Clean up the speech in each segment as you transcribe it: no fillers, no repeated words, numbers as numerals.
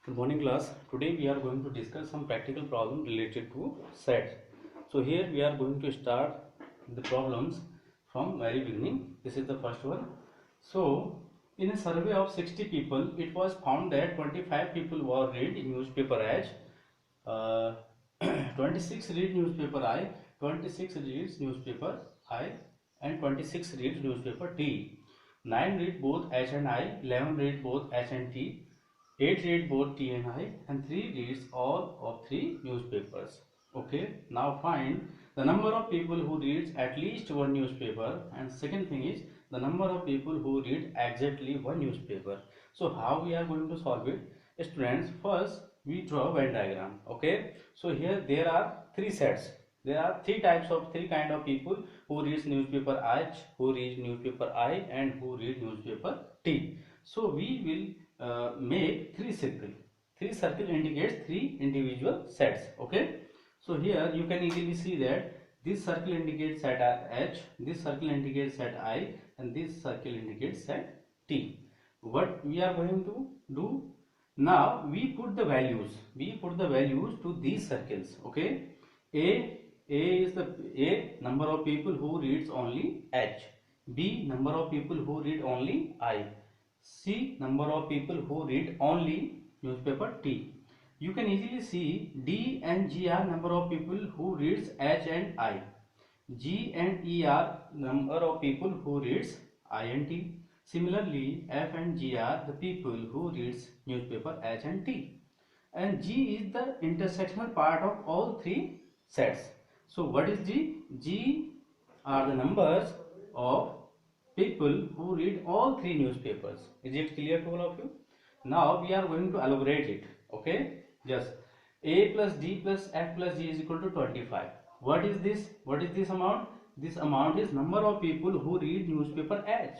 Good morning class. Today we are going to discuss some practical problem related to sets. So here we are going to start the problems from very beginning. This is the first one. So in a survey of 60 people, it was found that 25 people were read newspaper as, uh, 26 read newspaper I, 26 reads newspaper I, and 26 reads newspaper T. 9 read both H and I, 11 read both H and T, 8 read both T and I, and 3 reads all of 3 newspapers. Okay, now find the number of people who reads at least one newspaper, and second thing is the number of people who read exactly one newspaper. So how we are going to solve it? Students, first we draw a Venn diagram. Okay, so here there are three sets. There are three kind of people who reads newspaper H, who reads newspaper I, and who read newspaper T. So we will make three circle. Three circle indicates three individual sets. Okay, so here you can easily see that this circle indicates set H, this circle indicates set I, and this circle indicates set T. What we are going to do now, we put the values to these circles. Okay, a is the A number of people who reads only H, B number of people who read only I, C number of people who read only newspaper T. You can easily see D and G are number of people who reads H and I. G and E are number of people who reads I and T. Similarly, F and G are the people who reads newspaper H and T. And G is the intersectional part of all three sets. So what is G? G are the numbers of people who read all three newspapers. Is it clear to all of you? Now we are going to elaborate it. Okay, just A plus D plus F plus G is equal to 25. What is this? What is this amount? This amount is number of people who read newspaper H.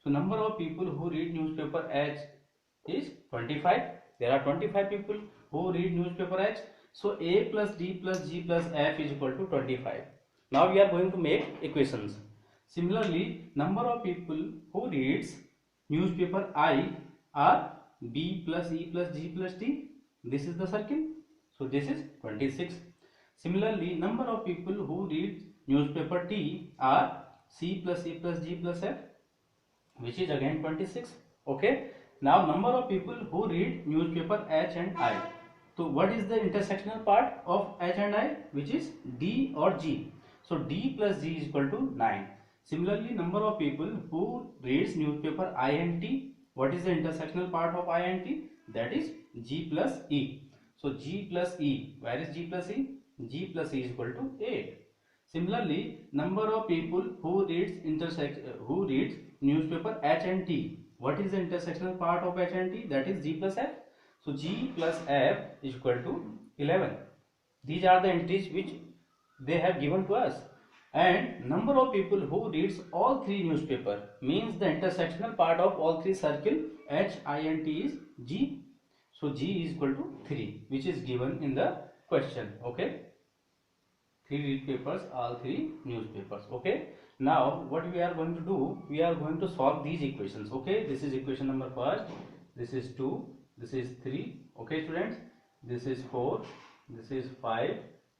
So number of people who read newspaper H is 25. There are 25 people who read newspaper H. So A plus D plus G plus F is equal to 25. Now we are going to make equations. Similarly, number of people who reads newspaper I are B plus E plus G plus T. This is the circle. So this is 26. Similarly, number of people who read newspaper T are C plus E plus G plus F, which is again 26. Okay. Now number of people who read newspaper H and I. So what is the intersectional part of H and I, which is D or G? So D plus G is equal to 9. Similarly, number of people who reads newspaper I and T. What is the intersectional part of I and T? That is G plus E. So G plus E. Where is G plus E? G plus E is equal to 8. Similarly, number of people who reads newspaper H and T. What is the intersectional part of H and T? That is G plus F. So G plus F is equal to 11. These are the entries which they have given to us. And number of people who reads all three newspaper means the intersectional part of all three circle H, I and T is G. So G is equal to 3, which is given in the question. Okay, 3 read papers, all 3 newspapers. Okay, now what we are going to do, we are going to solve these equations. Okay, this is equation number first, this is 2, this is 3. Okay students, this is 4, this is 5,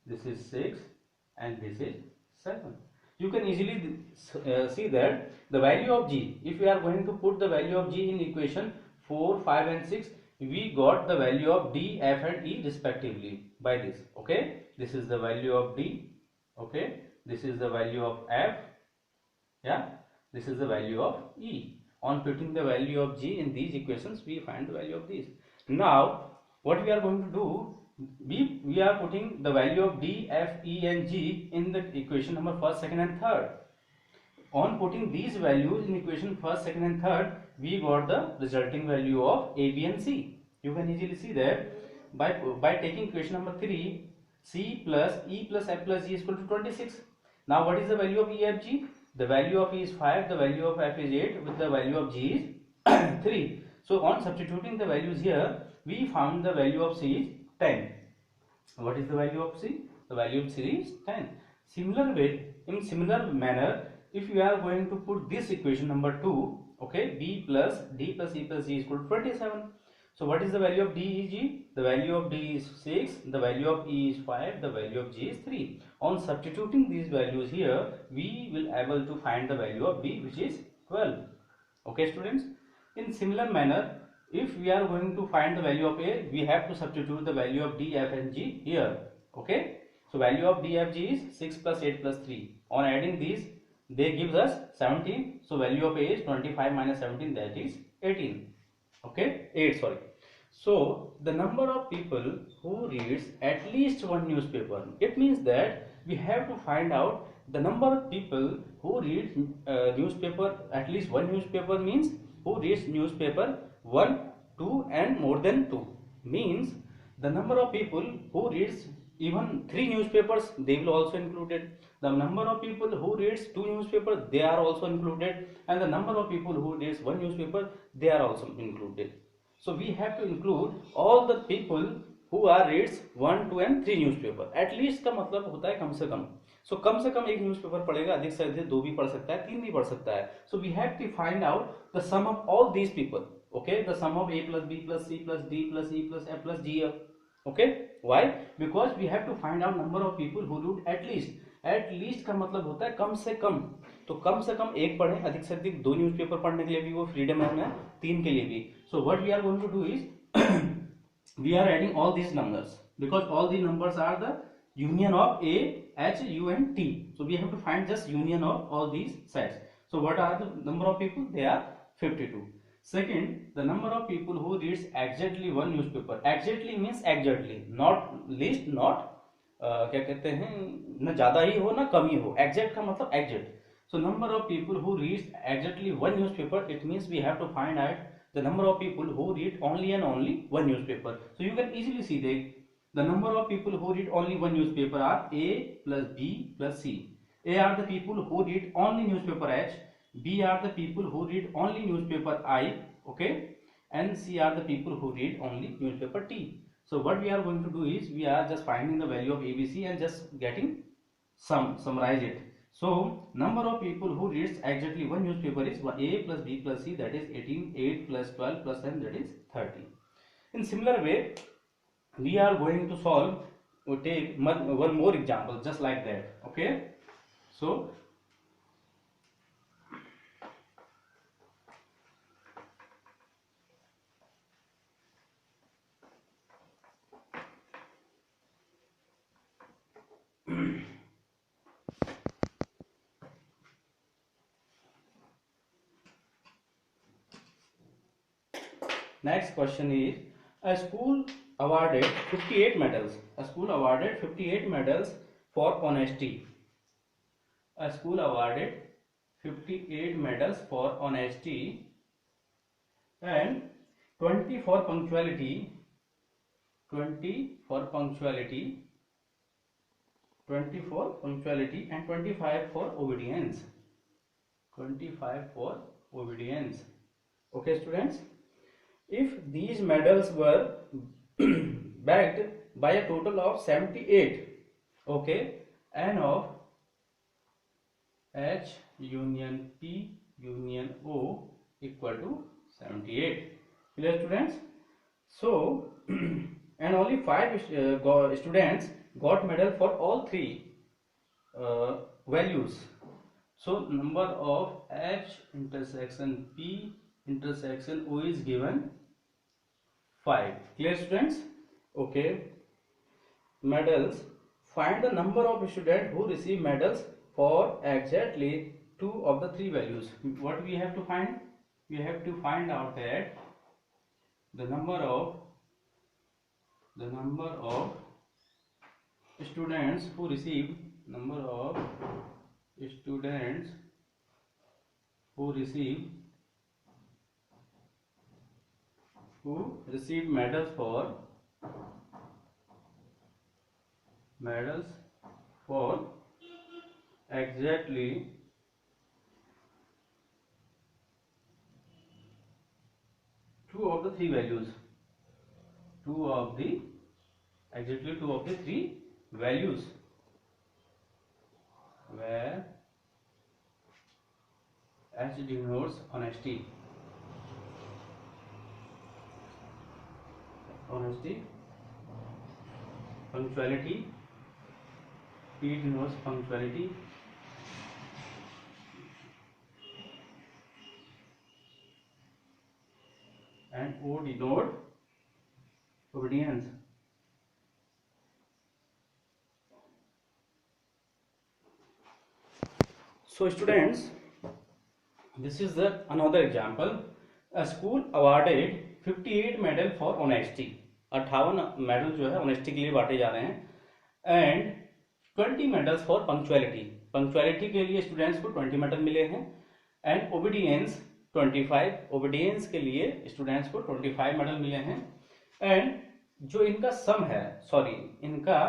this is 6, and this is 7. You can easily see that the value of G, if we are going to put the value of G in equation 4, 5 and 6, we got the value of D, F and E respectively by this. Okay, this is the value of D. Okay, this is the value of F. Yeah, this is the value of E. On putting the value of G in these equations, we find the value of these. Now what we are going to do, we are putting the value of D, F, E and G in the equation number first, second and third. On putting these values in equation first, second and third, we got the resulting value of A, B and C. You can easily see that by taking equation number 3, C plus E plus F plus G is equal to 26. Now what is the value of E, F, G? The value of E is 5, the value of F is 8, with the value of G is 3. So on substituting the values here, we found the value of C is 10. What is the value of C? The value of C is 10. Similar way, in similar manner, if you are going to put this equation number 2, okay, B plus D plus E plus G is equal to 27. So what is the value of D, E, G? The value of D is 6, the value of E is 5, the value of G is 3. On substituting these values here, we will able to find the value of B, which is 12. Okay students, in similar manner, if we are going to find the value of A, we have to substitute the value of D, F and G here. Okay, so value of D, F, G is 6 plus 8 plus 3. On adding these, they gives us 17. So value of A is 25 minus 17, that is 18. Okay, 8, sorry. So the number of people who reads at least one newspaper, it means that we have to find out the number of people who read newspaper, at least one newspaper means who reads newspaper 1, 2 and more than 2, means the number of people who reads even 3 newspapers, they will also included. The number of people who reads 2 newspapers, they are also included, and the number of people who reads 1 newspaper, they are also included. So we have to include all the people who are reads 1, 2 and 3 newspaper. At least का मतलब होता है कम से कम. So कम से कम एक newspaper पढ़ेगा, अधिक से अधिक 2 भी पढ़ सकता है, 3 भी पढ़ सकता है. So we have to find out the sum of all these people. Okay, the sum of A plus B plus C plus D plus E plus F plus G. Okay, why? Because we have to find out number of people who read at least. At least का मतलब होता है कम से कम. तो कम से कम एक पढ़े, अधिक से अधिक 2 न्यूज़पेपर पढ़ने के लिए भी वो फ्रीडम है, 3 के लिए भी. So what we are going to do is we are adding all these numbers because all the numbers are the union of A, H, U and T. So we have to find just union of all these sets. So what are the number of people? They are 52. Second, the number of people who reads exactly one newspaper. Exactly means exactly, not least, not क्या कहते हैं, न ज्यादा ही हो ना कम ही हो. Exact का मतलब exact. So number of people who reads exactly one newspaper, it means we have to find out the number of people who read only and only one newspaper. So you can easily see the number of people who read only one newspaper are A plus B plus C. A are the people who read only newspaper H, B are the people who read only newspaper I, okay, and C are the people who read only newspaper T. So what we are going to do is we are just finding the value of ABC and just getting summarize it. So number of people who reads exactly one newspaper is A plus B plus C, that is 18, 8 plus 12 plus 10, that is 30. In similar way, we are going to solve or take one more example just like that. Okay, so next question is, a school awarded 58 medals. A school awarded 58 medals for honesty. A school awarded 58 medals for honesty and 20 for punctuality, 20 for punctuality, 20 for punctuality and 25 for obedience. 25 for obedience. Okay students, if these medals were backed by a total of 78, okay, and of H union P union O equal to 78. Clear students? So and only 5 students got medal for all 3 values. So number of H intersection P intersection O is given 5. Clear students? Okay. Medals. Find the number of students who receive medals for exactly 2 of the 3 values. What we have to find? We have to find out that the number of students who receive medals for exactly 2 of the 3 values. Exactly 2 of the 3 values where H denotes honesty. honesty, punctuality, P denotes punctuality, and O denote obedience. So students, this is the another example. A school awarded 58 medal for honesty. 58 medal जो है honesty के लिए बांटे जा रहे हैं, and 20 medals for punctuality. Punctuality के लिए स्टूडेंट्स को 20 मेडल मिले हैं, एंड ओबीडियंस 25. ओबीडियंस के लिए स्टूडेंट्स को 25 मेडल मिले हैं, एंड जो इनका सम है, सॉरी इनका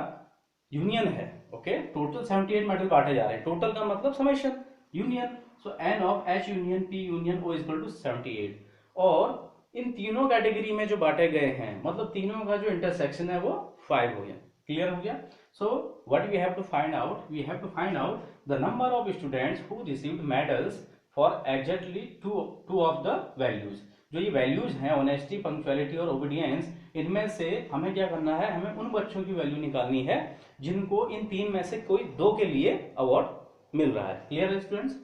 यूनियन है, ओके, टोटल 78 मेडल बांटे जा रहे हैं. टोटल का मतलब summation, union. So n of H union P union O equal to 78. और इन तीनों कैटेगरी में जो बांटे गए हैं, मतलब तीनों का जो इंटरसेक्शन है वो 5 हो गया. क्लियर हो गया. So what we have to find out, we have to find out the number of students who received medals for exactly two of the values. जो ये वैल्यूज हैं ऑनेस्टी, पंक्चुअलिटी और ओबीडियंस, इनमें से हमें क्या करना है, हमें उन बच्चों की वैल्यू निकालनी है जिनको इन तीन में से कोई दो के लिए अवार्ड मिल रहा है. क्लियर है स्टूडेंट्स.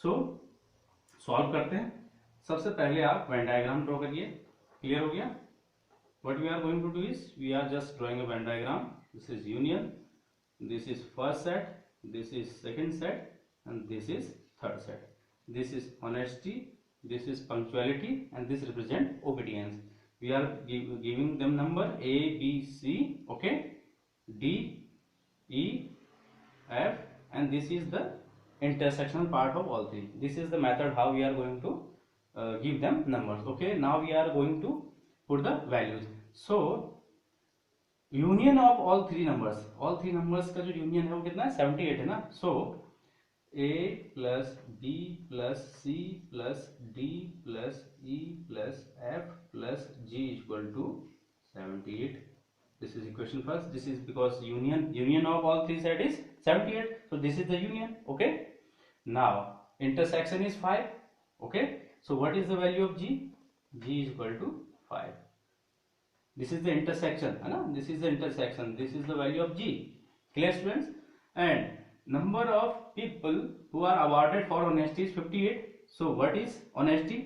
सो सॉल्व करते हैं. सबसे पहले आप वेन डायग्राम ड्रॉ करिए. क्लियर हो गया. What we are going to do is we are just drawing a Venn diagram. This is union, this is first set, this is second set, and this is third set. This is honesty, this is punctuality, and this represent obedience. We are giving them number A, B, C, okay, D, E, F, and this is the intersectional part of all three. This is the method how we are going to give them numbers. Okay, now we are going to put the values. So union of all three numbers का जो union है वो कितना है, 78 है ना. So A plus B plus C plus D plus E plus F plus G equal to 78. This is equation first. This is because union of all three sets is 78. So this is the union. Okay. Now intersection is 5. Okay. So what is the value of G? G is equal to 5. This is the intersection. है ना? This is the intersection. This is the value of G. Clear students? And number of people who are awarded for honesty is 58. So what is honesty?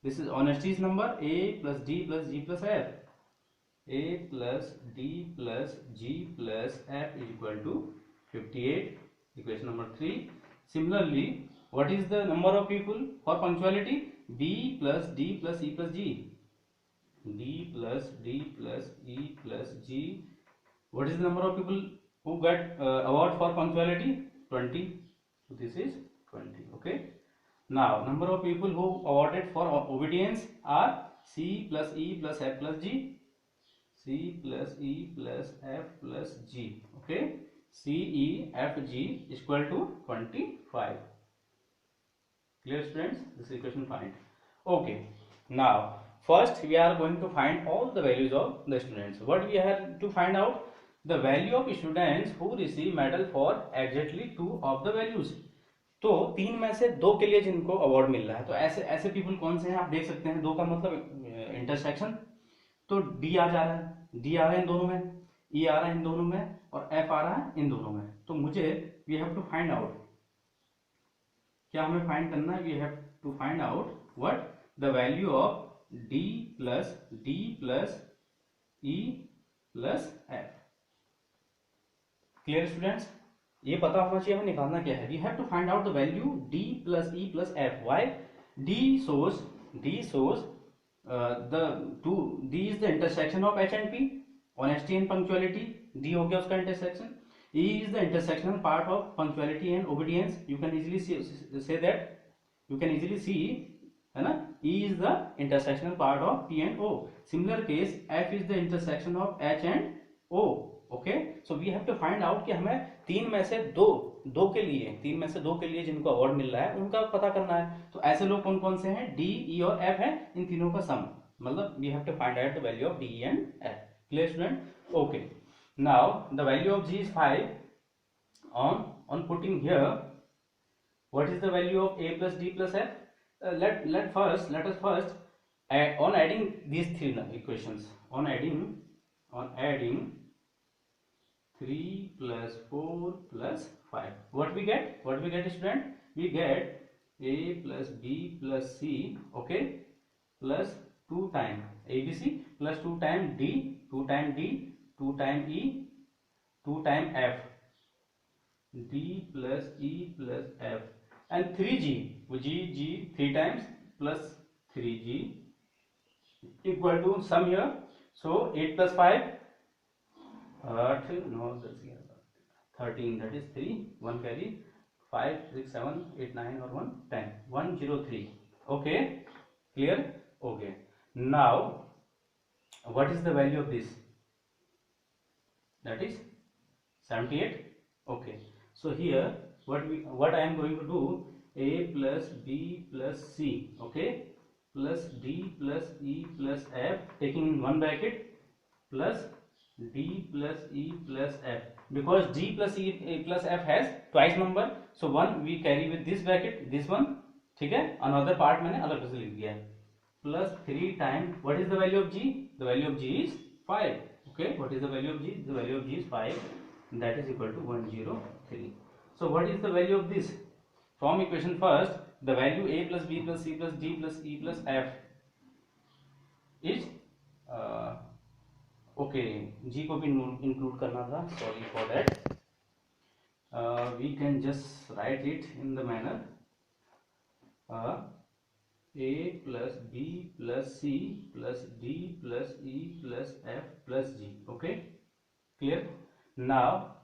This is honesty's number, A plus D plus G plus F. A plus D plus G plus F is equal to 58. Equation number 3. Similarly, what is the number of people for punctuality? B plus D plus E plus G. B plus D plus E plus G. What is the number of people who get award for punctuality? 20. So this is 20. Okay. Now number of people who awarded for obedience are C plus E plus F plus G. C plus E plus F plus G. Okay. C, E, F, G is equal to 25. Clear students? This is equation find. Okay. Now first we are going to find all the values of the students. What we have to find out? The value of students who receive medal for exactly 2 of the values. तो तीन में से दो के लिए जिनको award मिल रहा है, तो ऐसे पीपल कौन से हैं आप देख सकते हैं. दो का मतलब इंटरसेक्शन, तो डी आ जा रहा है, डी आ रहा है इन दोनों में, ई आ रहा है इन दोनों में, और एफ आ रहा है इन दोनों में. तो मुझे we have to find out, क्या हमें फाइंड करना है, we have to find out what the value of D plus E plus F. Clear students. ये पता होना चाहिए हमें निकालना क्या है. We have to find out the value D plus E plus F. Why? D shows D is the intersection of H and P, honesty and punctuality. D हो गया उसका intersection. E is the intersectional part of punctuality and obedience. You can easily say that, you can easily see, है ना. E is the intersectional part of P and O. Similar case F is the intersection of H and O. Okay. So we have to find out कि हमें तीन में से दो के लिए जिनको अवार्ड मिल रहा है उनका पता करना है. तो ऐसे लोग कौन कौन से हैं, डी, ई और एफ है. इन तीनों का सम, मतलब we have to find out the value of D and F. Clear student. Okay. Now the value of G is 5. on putting here, what is the value of a plus d plus f? Let us first on adding these three equations, on adding on adding 3 plus 4 plus 5. What we get? What we get, student? We get a plus b plus c, okay, plus 2 time abc plus 2 time d, 2 time d, 2 time e, 2 time f, d plus e plus f, and 3g, g 3 times plus 3g equal to sum here. So 8 plus 5 no, that's 13, that is 3, 1 carry, 5, 6, 7, 8, 9 or 1, 10, 103. Okay, clear? Okay, now what is the value of this? That is 78. Okay, so here what I am going to do, a plus b plus c, okay, plus d plus e plus f, taking in one bracket, plus d plus e plus f, because d plus e plus f has twice number, so one we carry with this bracket, this one, ठीक है, another part मैंने अलग से लिख दिया है, plus 3 times what is the value of g? The value of g is 5. Okay, what is the value of g? The value of g is 5, that is equal to 103. So what is the value of this? From equation first, the value a plus b plus c plus d plus e plus f is okay, g को भी include करना था, sorry for that. We can just write it in the manner a plus b plus c plus d plus e plus f plus g. Okay, clear? Now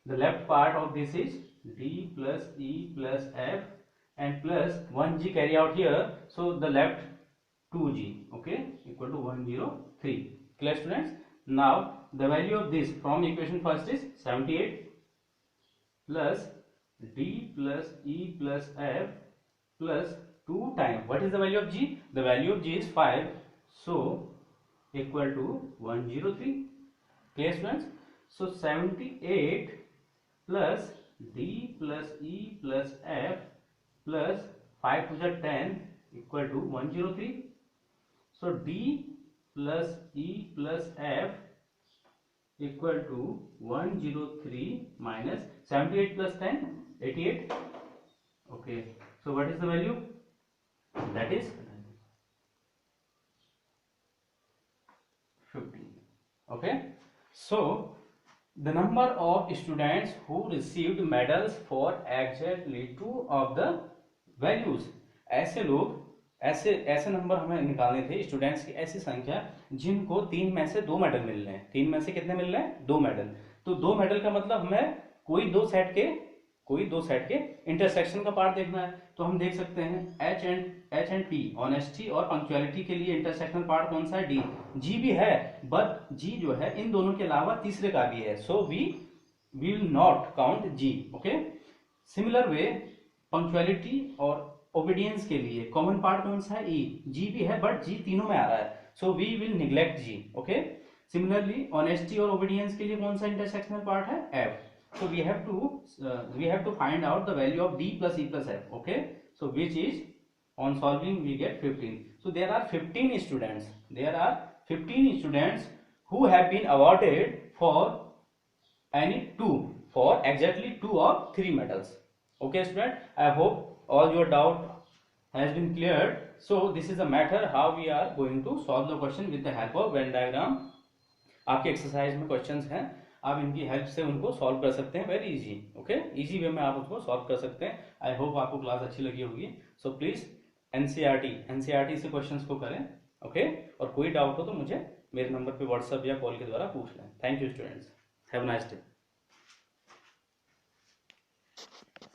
the left part of this is d plus e plus f and plus 1g carry out here, so the left 2g, okay, equal to 103. Clear, students? Now the value of this from equation first is 78 plus d plus e plus f plus 2 times what is the value of g? The value of g is 5, so equal to 103. Clear, students? So 78 plus d plus e plus f plus 5 to the 10 equal to 103. So d plus e plus f equal to 103 minus 78 plus 10, 88. Okay, so what is the value? That is 15. Okay, so the number of students who received medals for exactly 2 of the values. ऐसे लोग ऐसे number हमें निकालने थे, students की ऐसी संख्या जिनको 3 में से 2 मेडल मिल रहे हैं। 3 में से कितने मिल रहे हैं? 2 मेडल। तो 2 मेडल का मतलब हमें कोई दो सेट के इंटरसेक्शन का पार्ट देखना है। तो हम देख सकते हैं एच एंड टी, ऑनेस्टी और पंक्चुअलिटी के लिए इंटरसेक्शनल पार्ट कौन सा है? डी। जी भी है, बट जी जो है इन दोनों के अलावा तीसरे का भी है, so we will not count G. Okay, similar way punctuality और ओबीडियंस के लिए कॉमन पार्ट कौन सा है? ई। जी भी है बट जी तीनों में आ रहा है, so we will neglect G. Okay, similarly honesty और ओबीडियंस के लिए कौन सा इंटरसेक्शनल पार्ट है? F. So we have to find out the value of D plus E plus F. Okay, so which is, on solving we get 15. So there are 15 students. There are 15 students who have been awarded for exactly 2 or 3 medals. Okay, student. I hope all your doubt has been cleared. So this is the matter how we are going to solve the question with the help of Venn diagram. आपके exercise में questions हैं, आप इनकी help से उनको solve कर सकते हैं very easy. Okay, easy way में आप उसको सॉल्व कर सकते हैं। आई होप आपको क्लास अच्छी लगी होगी। सो प्लीज एनसीईआरटी से क्वेश्चंस को करें। ओके, और कोई डाउट हो तो मुझे मेरे नंबर पे व्हाट्सएप या कॉल के द्वारा पूछ लें। Thank you students, have a nice day.